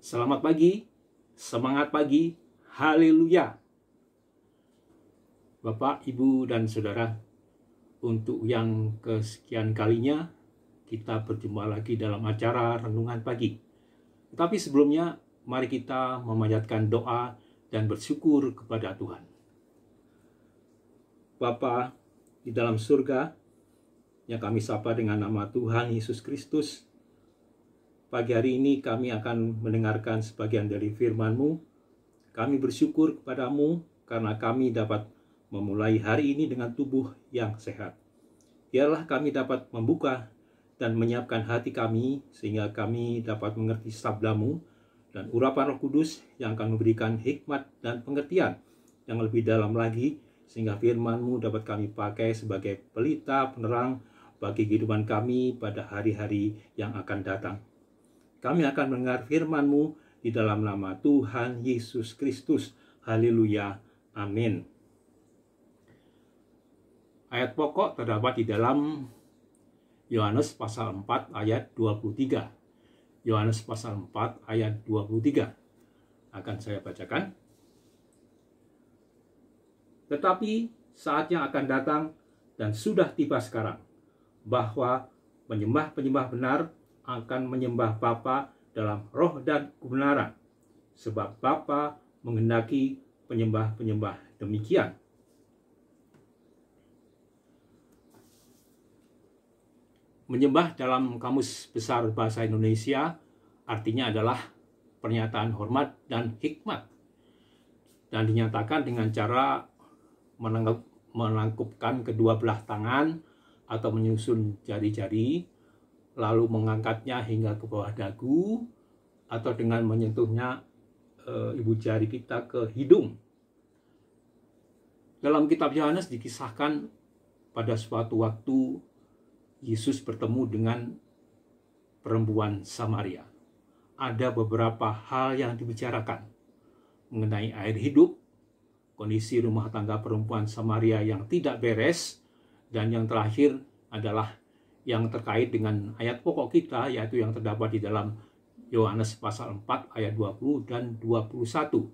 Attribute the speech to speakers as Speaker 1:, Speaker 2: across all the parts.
Speaker 1: Selamat pagi, semangat pagi, haleluya. Bapak, Ibu, dan Saudara, untuk yang kesekian kalinya kita berjumpa lagi dalam acara Renungan Pagi. Tetapi sebelumnya, mari kita memanjatkan doa dan bersyukur kepada Tuhan. Bapa di dalam surga, yang kami sapa dengan nama Tuhan Yesus Kristus, pagi hari ini kami akan mendengarkan sebagian dari firman-Mu. Kami bersyukur kepadamu karena kami dapat memulai hari ini dengan tubuh yang sehat. Biarlah kami dapat membuka dan menyiapkan hati kami sehingga kami dapat mengerti sabda-Mu dan urapan Roh Kudus yang akan memberikan hikmat dan pengertian yang lebih dalam lagi sehingga firman-Mu dapat kami pakai sebagai pelita penerang bagi kehidupan kami pada hari-hari yang akan datang. Kami akan mendengar firman-Mu di dalam nama Tuhan Yesus Kristus. Haleluya. Amin. Ayat pokok terdapat di dalam Yohanes pasal 4 ayat 23. Yohanes pasal 4 ayat 23. Akan saya bacakan. Tetapi saatnya akan datang dan sudah tiba sekarang, bahwa penyembah-penyembah benar akan menyembah Bapa dalam roh dan kebenaran, sebab Bapa menghendaki penyembah-penyembah demikian. Menyembah dalam Kamus Besar Bahasa Indonesia artinya adalah pernyataan hormat dan hikmat, dan dinyatakan dengan cara menangkupkan kedua belah tangan atau menyusun jari-jari, lalu mengangkatnya hingga ke bawah dagu, atau dengan menyentuhnya ibu jari kita ke hidung. Dalam kitab Yohanes dikisahkan pada suatu waktu Yesus bertemu dengan perempuan Samaria. Ada beberapa hal yang dibicarakan mengenai air hidup, kondisi rumah tangga perempuan Samaria yang tidak beres, dan yang terakhir adalah yang terkait dengan ayat pokok kita, yaitu yang terdapat di dalam Yohanes pasal 4 ayat 20 dan 21.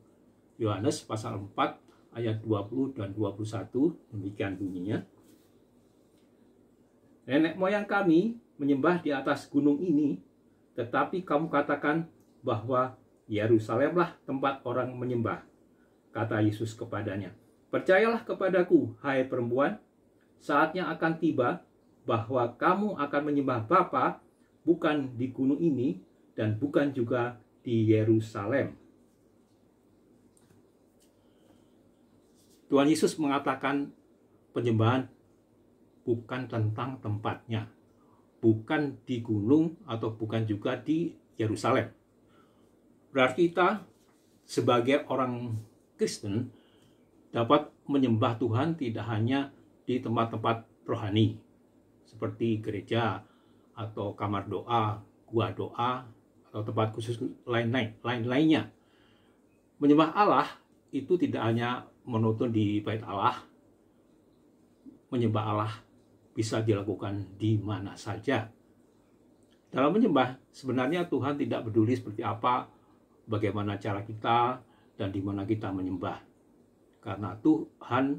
Speaker 1: Yohanes pasal 4 ayat 20 dan 21, demikian bunyinya. Nenek moyang kami menyembah di atas gunung ini, tetapi kamu katakan bahwa Yerusalemlah tempat orang menyembah. Kata Yesus kepadanya, percayalah kepadaku, hai perempuan, saatnya akan tiba bahwa kamu akan menyembah Bapa bukan di gunung ini dan bukan juga di Yerusalem. Tuhan Yesus mengatakan penyembahan bukan tentang tempatnya, bukan di gunung atau bukan juga di Yerusalem. Berarti kita sebagai orang Kristen dapat menyembah Tuhan tidak hanya di tempat-tempat rohani seperti gereja atau kamar doa, gua doa, atau tempat khusus lainnya. Menyembah Allah itu tidak hanya monoton di bait Allah. Menyembah Allah bisa dilakukan di mana saja. Dalam menyembah, sebenarnya Tuhan tidak peduli seperti apa, bagaimana cara kita, dan di mana kita menyembah. Karena Tuhan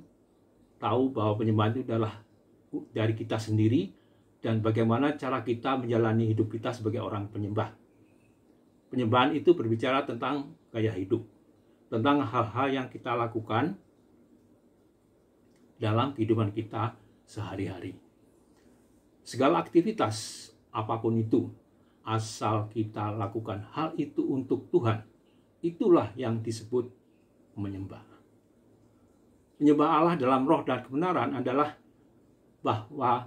Speaker 1: tahu bahwa penyembahan itu adalah dari kita sendiri dan bagaimana cara kita menjalani hidup kita sebagai orang penyembah. Penyembahan itu berbicara tentang gaya hidup, tentang hal-hal yang kita lakukan dalam kehidupan kita sehari-hari. Segala aktivitas apapun itu, asal kita lakukan hal itu untuk Tuhan, itulah yang disebut menyembah. Menyembah Allah dalam roh dan kebenaran adalah bahwa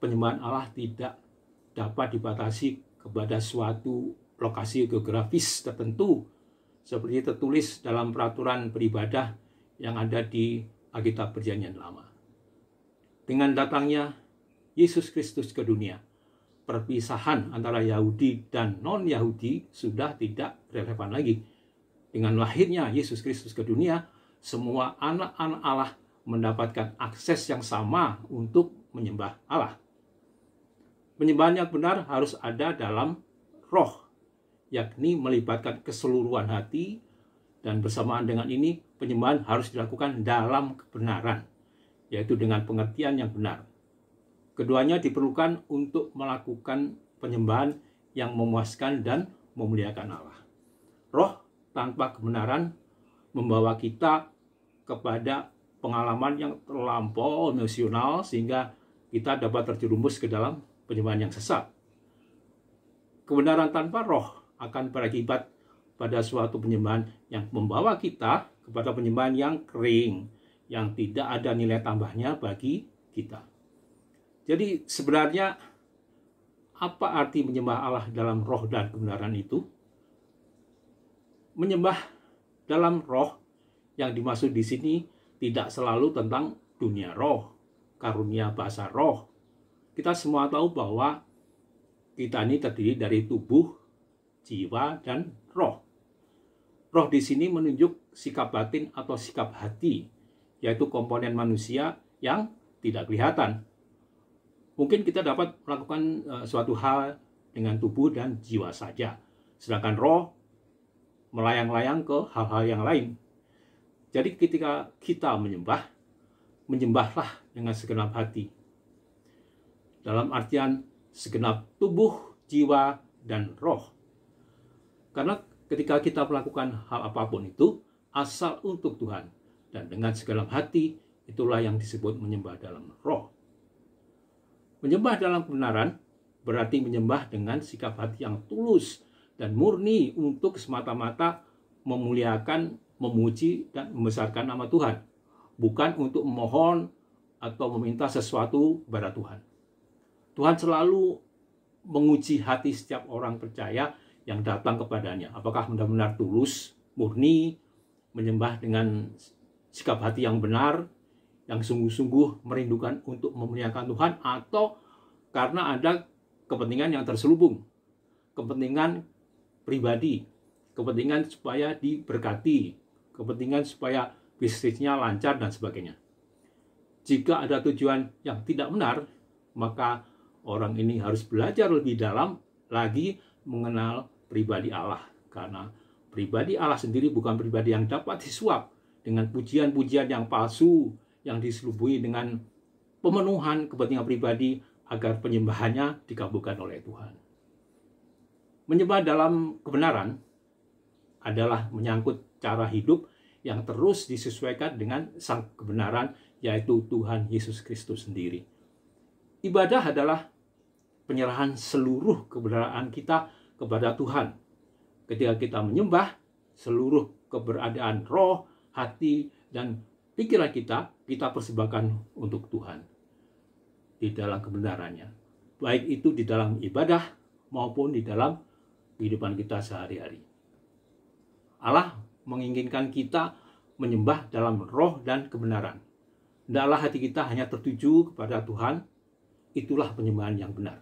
Speaker 1: penyembahan Allah tidak dapat dibatasi kepada suatu lokasi geografis tertentu seperti tertulis dalam peraturan beribadah yang ada di Alkitab Perjanjian Lama. Dengan datangnya Yesus Kristus ke dunia, perpisahan antara Yahudi dan non-Yahudi sudah tidak relevan lagi. Dengan lahirnya Yesus Kristus ke dunia, semua anak-anak Allah mendapatkan akses yang sama untuk menyembah Allah. Penyembahan yang benar harus ada dalam roh, yakni melibatkan keseluruhan hati, dan bersamaan dengan ini penyembahan harus dilakukan dalam kebenaran, yaitu dengan pengertian yang benar. Keduanya diperlukan untuk melakukan penyembahan yang memuaskan dan memuliakan Allah. Roh tanpa kebenaran membawa kita kepada pengalaman yang terlampau emosional sehingga kita dapat terjerumus ke dalam penyembahan yang sesat. Kebenaran tanpa roh akan berakibat pada suatu penyembahan yang membawa kita kepada penyembahan yang kering, yang tidak ada nilai tambahnya bagi kita. Jadi sebenarnya apa arti menyembah Allah dalam roh dan kebenaran itu? Menyembah dalam roh yang dimaksud di sini tidak selalu tentang dunia roh, karunia bahasa roh. Kita semua tahu bahwa kita ini terdiri dari tubuh, jiwa, dan roh. Roh di sini menunjuk sikap batin atau sikap hati, yaitu komponen manusia yang tidak kelihatan. Mungkin kita dapat melakukan suatu hal dengan tubuh dan jiwa saja, sedangkan roh melayang-layang ke hal-hal yang lain. Jadi ketika kita menyembahlah dengan segenap hati. Dalam artian segenap tubuh, jiwa, dan roh. Karena ketika kita melakukan hal apapun itu, asal untuk Tuhan. Dan dengan segenap hati, itulah yang disebut menyembah dalam roh. Menyembah dalam kebenaran berarti menyembah dengan sikap hati yang tulus dan murni untuk semata-mata memuliakan, memuji, dan membesarkan nama Tuhan. Bukan untuk memohon atau meminta sesuatu kepada Tuhan. Tuhan selalu menguji hati setiap orang percaya yang datang kepadanya. Apakah benar-benar tulus, murni, menyembah dengan sikap hati yang benar, yang sungguh-sungguh merindukan untuk memuliakan Tuhan, atau karena ada kepentingan yang terselubung, kepentingan pribadi, kepentingan supaya diberkati, kepentingan supaya bisnisnya lancar, dan sebagainya. Jika ada tujuan yang tidak benar, maka orang ini harus belajar lebih dalam lagi mengenal pribadi Allah. Karena pribadi Allah sendiri bukan pribadi yang dapat disuap dengan pujian-pujian yang palsu, yang diselubungi dengan pemenuhan kepentingan pribadi agar penyembahannya dikabulkan oleh Tuhan. Menyembah dalam kebenaran adalah menyangkut cara hidup yang terus disesuaikan dengan sang kebenaran, yaitu Tuhan Yesus Kristus sendiri. Ibadah adalah penyerahan seluruh keberadaan kita kepada Tuhan. Ketika kita menyembah, seluruh keberadaan roh, hati, dan pikiran kita persembahkan untuk Tuhan di dalam kebenarannya. Baik itu di dalam ibadah maupun di dalam kehidupan kita sehari-hari. Allah menginginkan kita menyembah dalam roh dan kebenaran. Hendaklah hati kita hanya tertuju kepada Tuhan. Itulah penyembahan yang benar.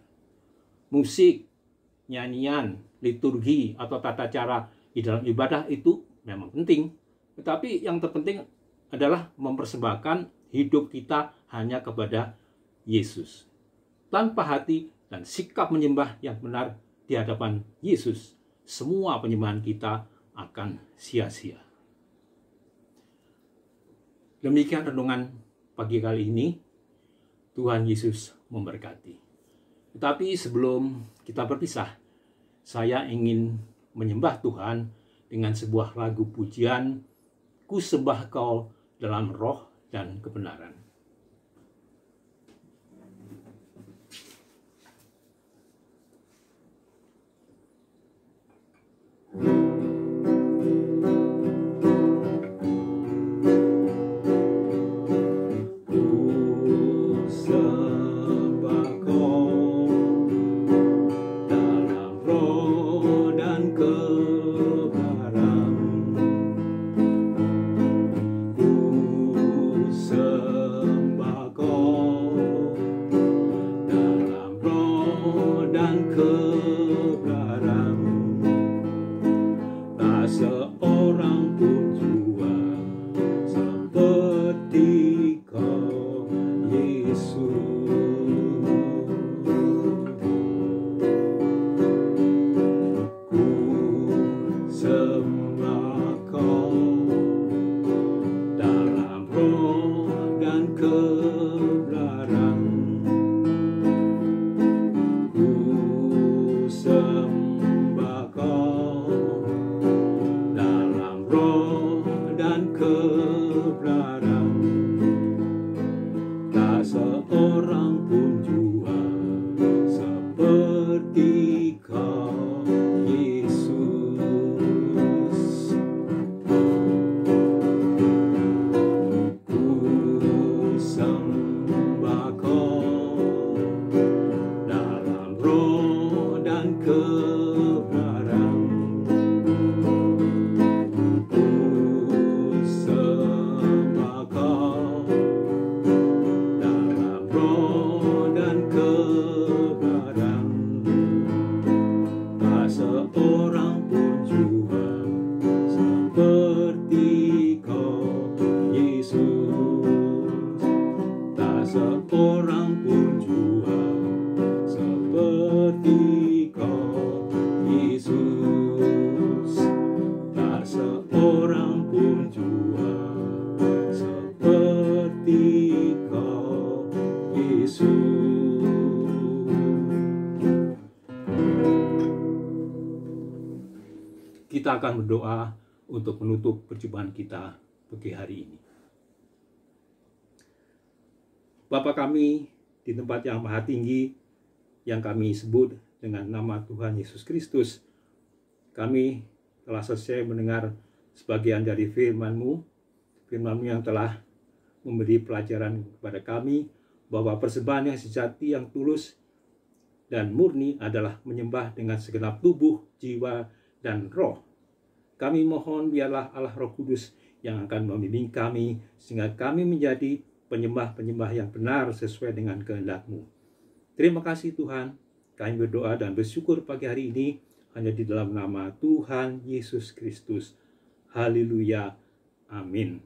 Speaker 1: Musik, nyanyian, liturgi, atau tata cara di dalam ibadah itu memang penting. Tetapi yang terpenting adalah mempersembahkan hidup kita hanya kepada Yesus. Tanpa hati dan sikap menyembah yang benar di hadapan Yesus, semua penyembahan kita akan sia-sia. Demikian renungan pagi kali ini. Tuhan Yesus memberkati. Tetapi sebelum kita berpisah, saya ingin menyembah Tuhan dengan sebuah lagu pujian, Ku sembah Kau dalam roh dan kebenaran. kebenaran. Ku sembah Kau dalam roh dan kebenaran. Tak seorang pun jua seperti Kau, Yesus. Ku sembah Kau dalam roh dan kebenaran. Ku sembah Kau dalam roh dan kebenaran. Tak seorang pun jua seperti Kau, Yesus. Tak seorang pun jua seperti Kau, Yesus. Tak seorang pun jua seperti Kau, Yesus. Kita akan berdoa untuk menutup perjumpaan kita pagi hari ini. Bapa kami di tempat yang maha tinggi, yang kami sebut dengan nama Tuhan Yesus Kristus, kami telah selesai mendengar sebagian dari firman-Mu yang telah memberi pelajaran kepada kami bahwa persembahan yang sejati, yang tulus dan murni adalah menyembah dengan segenap tubuh, jiwa, dan roh. Kami mohon biarlah Allah Roh Kudus yang akan membimbing kami sehingga kami menjadi penyembah-penyembah yang benar sesuai dengan kehendak-Mu. Terima kasih Tuhan. Kami berdoa dan bersyukur pagi hari ini hanya di dalam nama Tuhan Yesus Kristus. Haleluya. Amin.